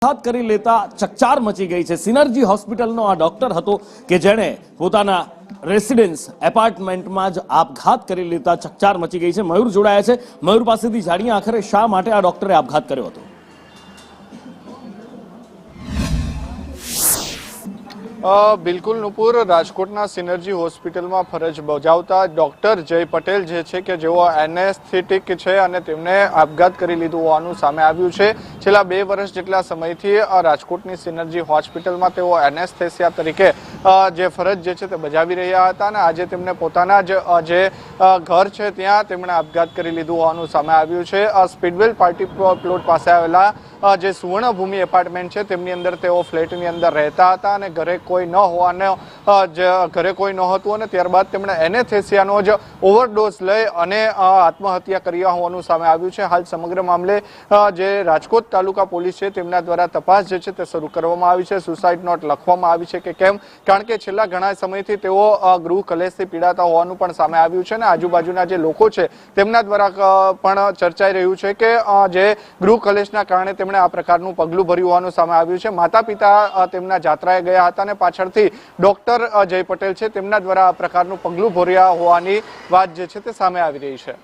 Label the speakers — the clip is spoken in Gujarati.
Speaker 1: આપઘાત કરી લેતા ચકચાર મચી ગઈ છે। સિનર્જી હોસ્પિટલનો આ ડોક્ટર હતો કે જેણે પોતાના રેસિડેન્સ એપાર્ટમેન્ટમાં જ આપઘાત કરી લેતા ચકચાર મચી ગઈ છે। મયુર જોડાયા છે, મયુર પાસેથી જાણીએ આખરે શા માટે આ ડોક્ટરે આપઘાત કર્યો હતો।
Speaker 2: બિલકુલ નુપુર, રાજકોટના સિનર્જી હોસ્પિટલમાં ફરજ બજાવતા ડોક્ટર જય પટેલ જે છે કે જેઓ એનેસ્થેટિક છે અને તેમને આપઘાત કરી લીધું હોવાનું સામે આવ્યું છે। છેલ્લા 2 વર્ષ જેટલા સમયથી રાજકોટની સિનર્જી હોસ્પિટલમાં તેઓ એનેસ્થેસિયા તરીકે જે ફરજ જે છે તે બજાવી રહ્યા હતા અને આજે તેમને પોતાના જ જે ઘર છે ત્યાં તેમણે આપઘાત કરી લીધું હોવાનું સામે આવ્યું છે। સ્પીડવેલ પાર્ટી પ્લોટ પાસે આવેલા જે સુવર્ણભૂમિ એપાર્ટમેન્ટ છે તેમની અંદર તેઓ ફ્લેટની અંદર રહેતા હતા અને ઘરે કોઈ ન હોવાનો ઘરે કોઈ નહોતું અને ત્યારબાદ તેમણે એનેસ્થેસિયાનો જ ઓવરડોઝ લઈ અને આત્મહત્યા કરી હોવાનું સામે આવ્યું છે। હાલ સમગ્ર મામલે જે રાજકોટ તાલુકા પોલીસ છે તેમના દ્વારા તપાસ જે છે તે શરૂ કરવામાં આવી છે। સુસાઇડ નોટ લખવામાં આવી છે કે કેમ, કારણ કે છેલ્લા ઘણા સમયથી તેઓ ગૃહ કલેશથી પીડાતા હોવાનું પણ સામે આવ્યું છે અને આજુબાજુના જે લોકો છે તેમના દ્વારા પણ ચર્ચાઈ રહ્યું છે કે જે ગૃહ કલેશના કારણે તેમણે આ પ્રકારનું પગલું ભર્યું હોવાનું સામે આવ્યું છે। માતા પિતા તેમના જાત્રાએ ગયા હતા અને પાછળથી ડોક્ટર જય પટેલ છે તેમના દ્વારા આ પ્રકારનું પગલું ભર્યા હોવાની વાત જે છે તે સામે આવી રહી છે।